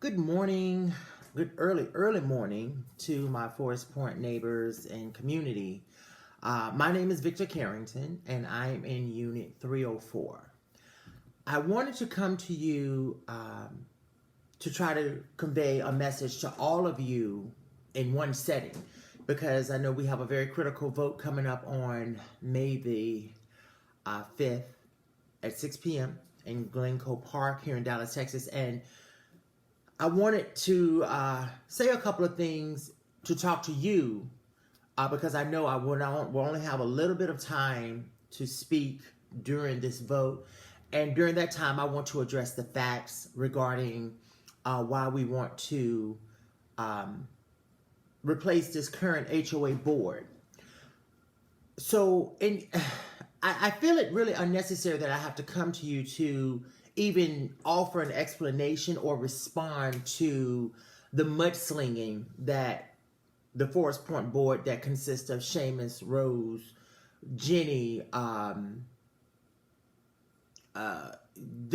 Good morning, good early morning to my Forest Point neighbors and community. My name is Victor Carrington, and I'm in Unit 304. I wanted to come to you to try to convey a message to all of you in one setting, because I know we have a very critical vote coming up on May the 5th at 6 p.m. in Glencoe Park here in Dallas, Texas, and I wanted to say a couple of things to talk to you because I know will only have a little bit of time to speak during this vote. And during that time, I want to address the facts regarding why we want to replace this current HOA board. So I feel it really unnecessary that I have to come to you to even offer an explanation or respond to the mudslinging that the Forest Point board that consists of Seamus, Rose, Jenny, the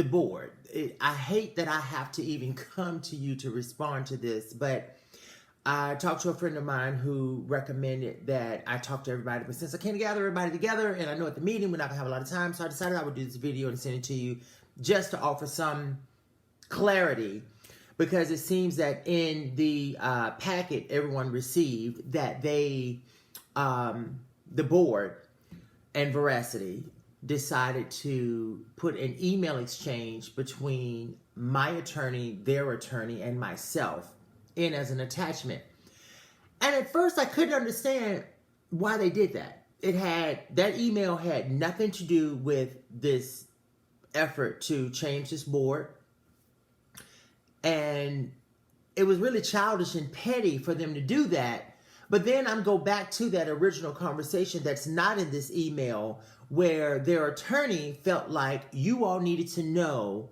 board. I hate that I have to even come to you to respond to this, but I talked to a friend of mine who recommended that I talk to everybody, but since I can't gather everybody together, and I know at the meeting we're not gonna have a lot of time, so I decided I would do this video and send it to you just to offer some clarity, because it seems that in the packet everyone received that the board and Veracity decided to put an email exchange between my attorney, their attorney, and myself in as an attachment. And at first I couldn't understand why they did that. That email had nothing to do with this effort to change this board, and it was really childish and petty for them to do that. But then I'm go back to that original conversation that's not in this email, where their attorney felt like you all needed to know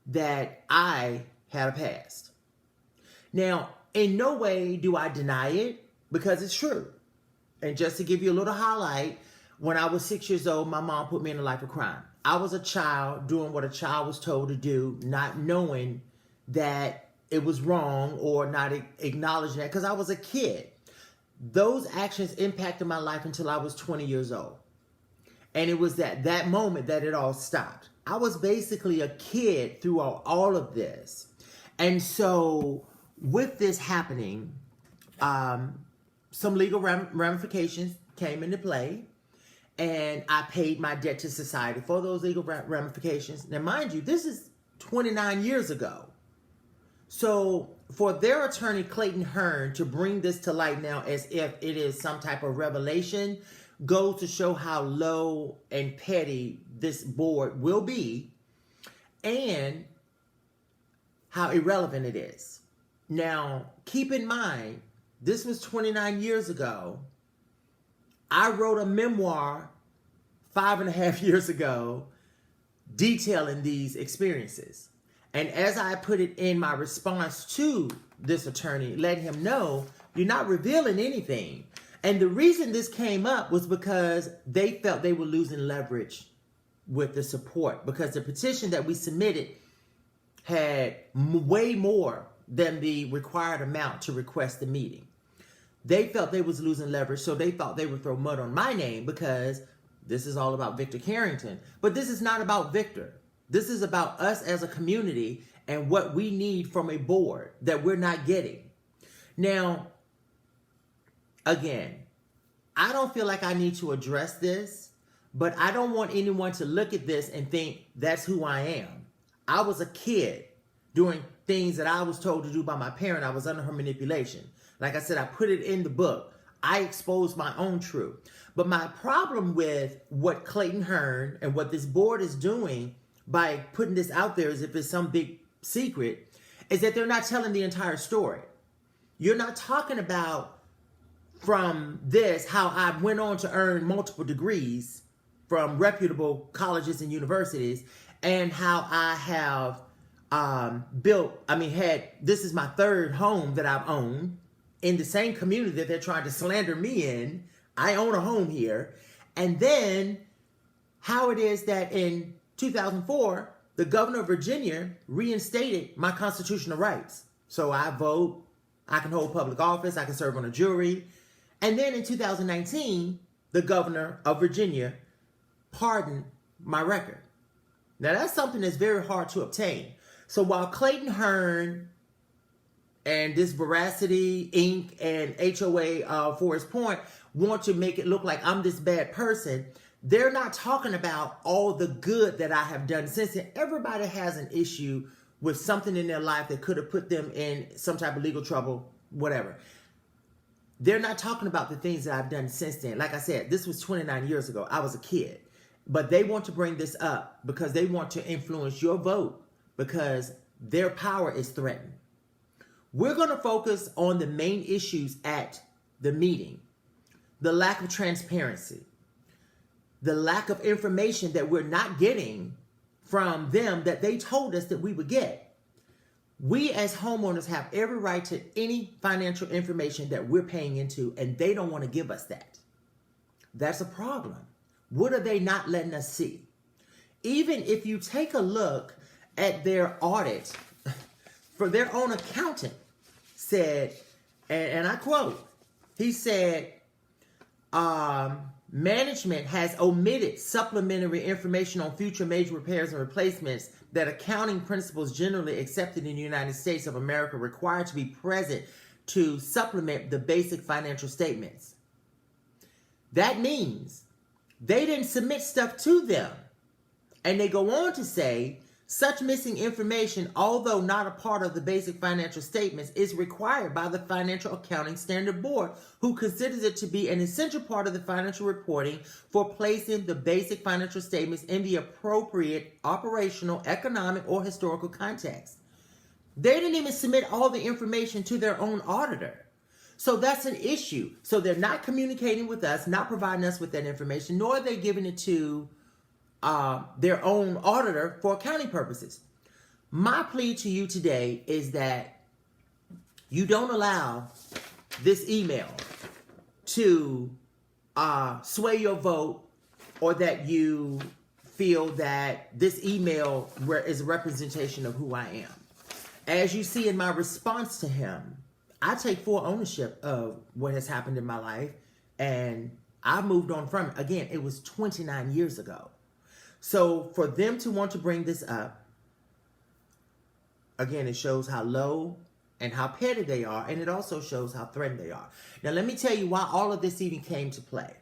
that I had a past. Now, in no way do I deny it, because it's true. And just to give you a little highlight, when I was 6 years old, my mom put me in a life of crime. I was a child doing what a child was told to do, not knowing that it was wrong or not acknowledging that, because I was a kid. Those actions impacted my life until I was 20 years old. And it was at that moment that it all stopped. I was basically a kid throughout all of this. And so with this happening, some legal ramifications came into play. And I paid my debt to society for those legal ramifications. Now, mind you, this is 29 years ago. So for their attorney, Clayton Hearn, to bring this to light now as if it is some type of revelation goes to show how low and petty this board will be and how irrelevant it is. Now, keep in mind, this was 29 years ago. I wrote a memoir 5.5 years ago detailing these experiences. And as I put it in my response to this attorney, let him know, you're not revealing anything. And the reason this came up was because they felt they were losing leverage with the support, because the petition that we submitted had way more than the required amount to request the meeting. They felt they was losing leverage, so they thought they would throw mud on my name, because this is all about Victor Carrington. But this is not about Victor. This is about us as a community and what we need from a board that we're not getting. Now, again, I don't feel like I need to address this, but I don't want anyone to look at this and think that's who I am. I was a kid doing things that I was told to do by my parent. I was under her manipulation. Like I said, I put it in the book. I exposed my own truth. But my problem with what Clayton Hearn and what this board is doing by putting this out there as if it's some big secret is that they're not telling the entire story. You're not talking about from this how I went on to earn multiple degrees from reputable colleges and universities, and how I have this is my third home that I've owned in the same community that they're trying to slander me in. I own a home here. And then how it is that in 2004, the governor of Virginia reinstated my constitutional rights. So I vote, I can hold public office, I can serve on a jury. And then in 2019, the governor of Virginia pardoned my record. Now that's something that's very hard to obtain. So while Clayton Hearn and this Veracity Inc. and HOA Forest Point want to make it look like I'm this bad person, they're not talking about all the good that I have done since then. Everybody has an issue with something in their life that could have put them in some type of legal trouble, whatever. They're not talking about the things that I've done since then. Like I said, this was 29 years ago. I was a kid. But they want to bring this up because they want to influence your vote because their power is threatened. We're going to focus on the main issues at the meeting. The lack of transparency. The lack of information that we're not getting from them that they told us that we would get. We as homeowners have every right to any financial information that we're paying into, and they don't want to give us that. That's a problem. What are they not letting us see? Even if you take a look at their audit, for their own accountant said, and I quote, he said, management has omitted supplementary information on future major repairs and replacements that accounting principles generally accepted in the United States of America require to be present to supplement the basic financial statements. That means they didn't submit stuff to them. And they go on to say, such missing information, although not a part of the basic financial statements, is required by the Financial Accounting Standard Board, who considers it to be an essential part of the financial reporting for placing the basic financial statements in the appropriate operational, economic, or historical context. They didn't even submit all the information to their own auditor. So that's an issue. So they're not communicating with us, not providing us with that information, nor are they giving it to their own auditor for accounting purposes. My plea to you today is that you don't allow this email to sway your vote, or that you feel that this email is a representation of who I am. As you see in my response to him, I take full ownership of what has happened in my life, and I've moved on from it. Again, it was 29 years ago. So for them to want to bring this up, again, it shows how low and how petty they are, and it also shows how threatened they are. Now, let me tell you why all of this even came to play.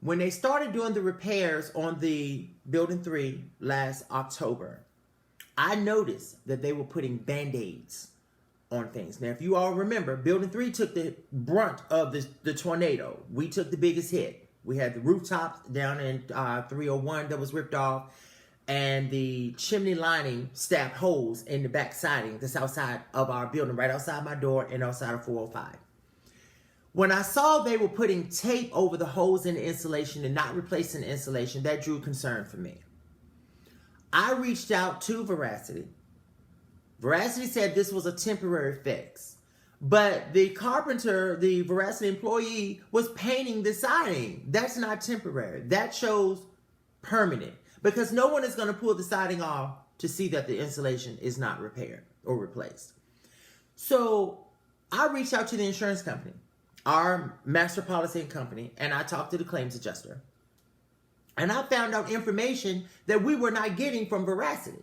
When they started doing the repairs on the Building 3 last October, I noticed that they were putting Band-Aids on things. Now, if you all remember, Building 3 took the brunt of the tornado. We took the biggest hit. We had the rooftops down in 301 that was ripped off, and the chimney lining stabbed holes in the back siding, the south side of our building, right outside my door and outside of 405. When I saw they were putting tape over the holes in the insulation and not replacing the insulation, that drew concern for me. I reached out to Veracity. Veracity said this was a temporary fix. But the carpenter, the Veracity employee, was painting the siding. That's not temporary. That shows permanent. Because no one is going to pull the siding off to see that the insulation is not repaired or replaced. So I reached out to the insurance company, our master policy and company, and I talked to the claims adjuster. And I found out information that we were not getting from Veracity.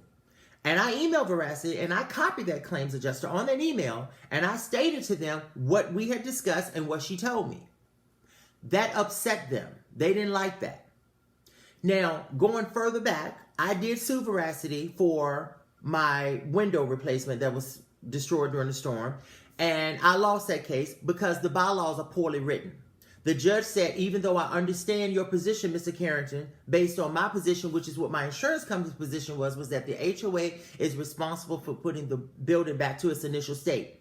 And I emailed Veracity, and I copied that claims adjuster on that email, and I stated to them what we had discussed and what she told me. That upset them. They didn't like that. Now, going further back, I did sue Veracity for my window replacement that was destroyed during the storm, and I lost that case because the bylaws are poorly written. The judge said, even though I understand your position, Mr. Carrington, based on my position, which is what my insurance company's position was that the HOA is responsible for putting the building back to its initial state.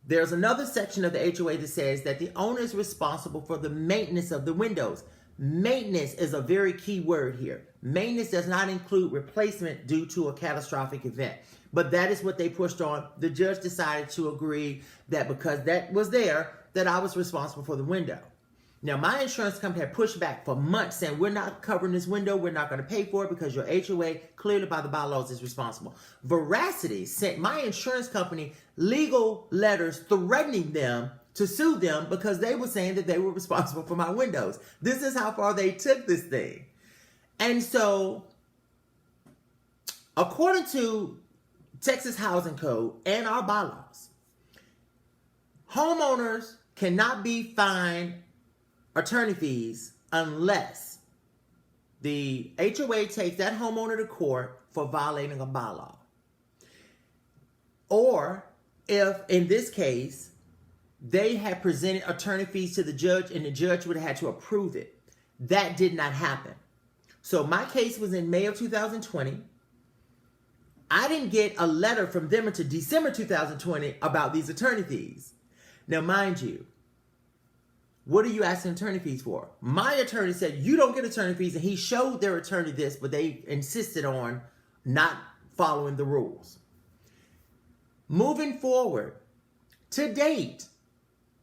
There's another section of the HOA that says that the owner is responsible for the maintenance of the windows. Maintenance is a very key word here. Maintenance does not include replacement due to a catastrophic event. But that is what they pushed on. The judge decided to agree that because that was there, that I was responsible for the window. Now, my insurance company had pushed back for months saying, we're not covering this window. We're not going to pay for it because your HOA, clearly by the bylaws, is responsible. Veracity sent my insurance company legal letters threatening them to sue them because they were saying that they were responsible for my windows. This is how far they took this thing. And so, according to Texas Housing Code and our bylaws, homeowners cannot be fined attorney fees unless the HOA takes that homeowner to court for violating a bylaw. Or if, in this case, they had presented attorney fees to the judge and the judge would have had to approve it. That did not happen. So my case was in May of 2020. I didn't get a letter from them until December 2020 about these attorney fees. Now, mind you, what are you asking attorney fees for? My attorney said, you don't get attorney fees, and he showed their attorney this, but they insisted on not following the rules. Moving forward, to date,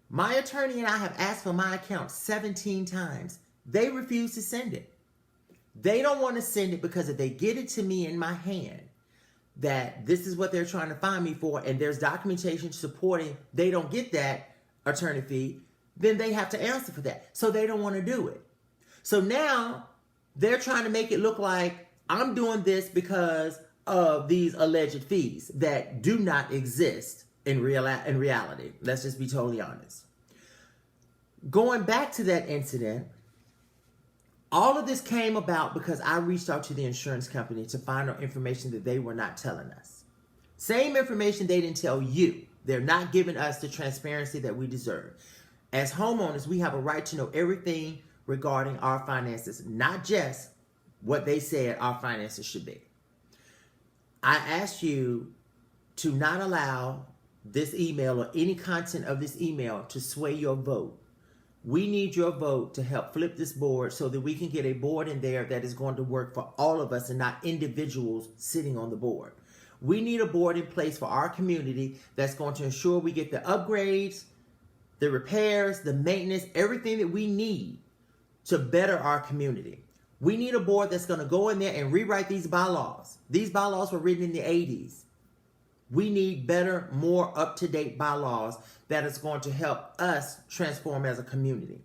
my attorney and I have asked for my account 17 times. They refuse to send it. They don't want to send it because if they get it to me in my hand, that this is what they're trying to find me for, and there's documentation supporting they don't get that attorney fee, then they have to answer for that. So they don't want to do it. So now they're trying to make it look like I'm doing this because of these alleged fees that do not exist in reality. Let's just be totally honest. Going back to that incident, all of this came about because I reached out to the insurance company to find out information that they were not telling us. Same information they didn't tell you. They're not giving us the transparency that we deserve. As homeowners, we have a right to know everything regarding our finances, not just what they said our finances should be. I asked you to not allow this email or any content of this email to sway your vote. We need your vote to help flip this board so that we can get a board in there that is going to work for all of us and not individuals sitting on the board. We need a board in place for our community that's going to ensure we get the upgrades, the repairs, the maintenance, everything that we need to better our community. We need a board that's going to go in there and rewrite these bylaws. These bylaws were written in the 80s. We need better, more up-to-date bylaws that is going to help us transform as a community.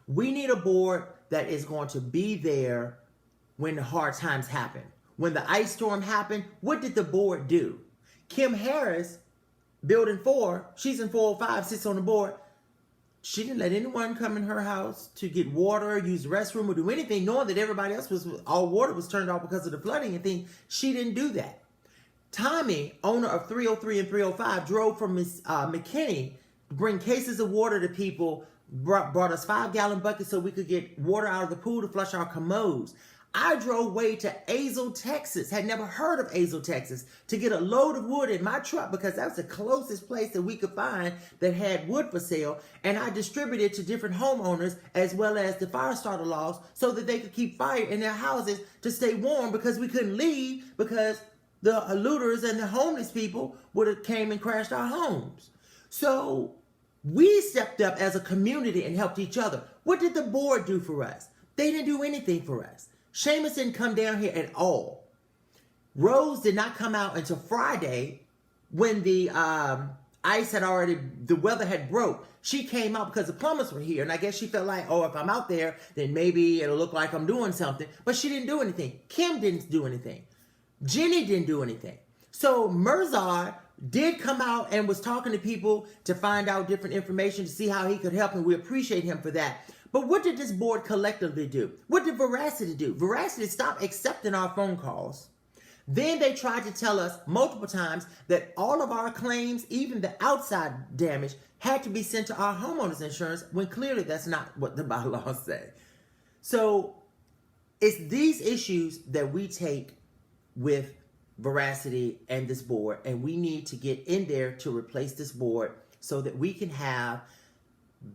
We need a board that is going to be there when the hard times happen. When the ice storm happened, what did the board do? Kim Harris, Building 4, she's in 405, sits on the board. She didn't let anyone come in her house to get water, use the restroom, or do anything, knowing that everybody else all water was turned off because of the flooding and things. She didn't do that. Tommy, owner of 303 and 305, drove from Miss McKinney to bring cases of water to people, brought us 5-gallon buckets so we could get water out of the pool to flush our commodes. I drove way to Azle, Texas, had never heard of Azle, Texas, to get a load of wood in my truck because that was the closest place that we could find that had wood for sale. And I distributed to different homeowners as well as the fire starter laws so that they could keep fire in their houses to stay warm because we couldn't leave because the looters and the homeless people would have came and crashed our homes. So we stepped up as a community and helped each other. What did the board do for us? They didn't do anything for us. Seamus didn't come down here at all. Rose did not come out until Friday when the ice had already, the weather had broke. She came out because the plumbers were here. And I guess she felt like, oh, if I'm out there, then maybe it'll look like I'm doing something. But she didn't do anything. Kim didn't do anything. Jenny didn't do anything. So Mirzad did come out and was talking to people to find out different information to see how he could help. And we appreciate him for that. But what did this board collectively do? What did Veracity do? Veracity stopped accepting our phone calls. Then they tried to tell us multiple times that all of our claims, even the outside damage, had to be sent to our homeowners insurance when clearly that's not what the bylaws say. So it's these issues that we take with Veracity and this board, and we need to get in there to replace this board so that we can have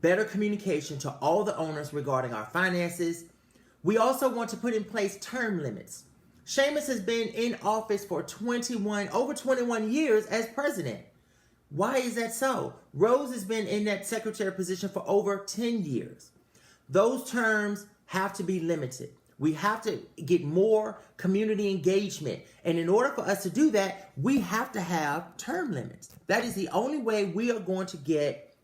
better communication to all the owners regarding our finances. We also want to put in place term limits. Seamus has been in office for over 21 years as president. Why is that so? Rose has been in that secretary position for over 10 years. those terms have to be limited. We have to get more community engagement. And in order for us to do that, we have to have term limits. That is the only way we are going to get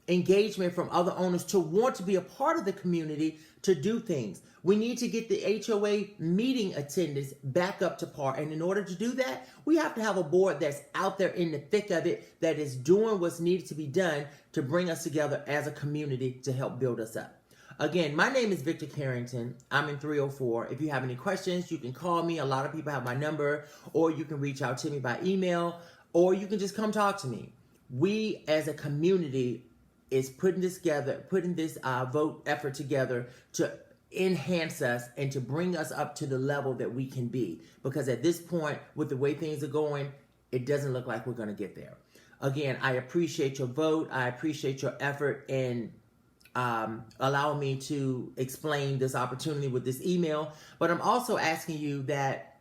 engagement from other owners to want to be a part of the community to do things. We need to get the HOA meeting attendance back up to par. And in order to do that, we have to have a board that's out there in the thick of it, that is doing what's needed to be done to bring us together as a community to help build us up. Again, my name is Victor Carrington. I'm in 304. If you have any questions, you can call me. A lot of people have my number, or you can reach out to me by email, or you can just come talk to me. We as a community is putting this vote effort together to enhance us and to bring us up to the level that we can be. Because at this point, with the way things are going, it doesn't look like we're going to get there. Again, I appreciate your vote. I appreciate your effort in allowing me to explain this opportunity with this email. But I'm also asking you that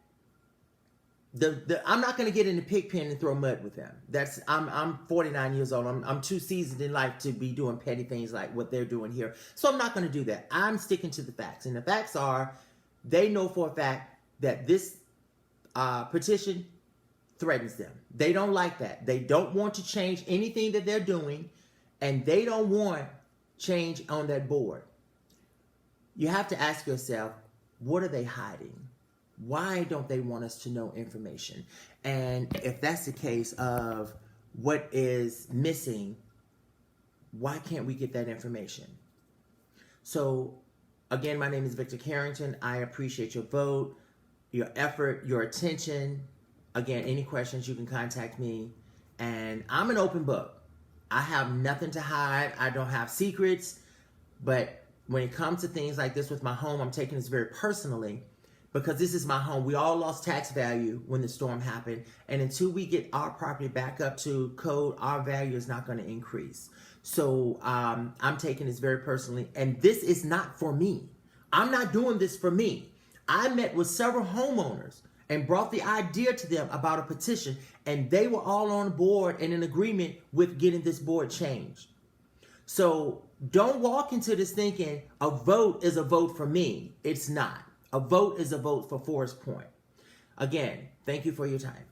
I'm not going to get in the pig pen and throw mud with them. I'm 49 years old. I'm too seasoned in life to be doing petty things like what they're doing here. So I'm not going to do that. I'm sticking to the facts. And the facts are, they know for a fact that this petition threatens them. They don't like that. They don't want to change anything that they're doing, and they don't want change on that board. You have to ask yourself, what are they hiding? Why don't they want us to know information? And if that's the case of what is missing, why can't we get that information? So again, my name is Victor Carrington. I appreciate your vote, your effort, your attention. Again, any questions, you can contact me. And I'm an open book. I have nothing to hide. I don't have secrets. But when it comes to things like this with my home, I'm taking this very personally, because this is my home. We all lost tax value when the storm happened. And until we get our property back up to code, our value is not going to increase. So I'm taking this very personally. And this is not for me. I'm not doing this for me. I met with several homeowners and brought the idea to them about a petition. And they were all on board and in agreement with getting this board changed. So don't walk into this thinking a vote is a vote for me. It's not. A vote is a vote for Forest Point. Again, thank you for your time.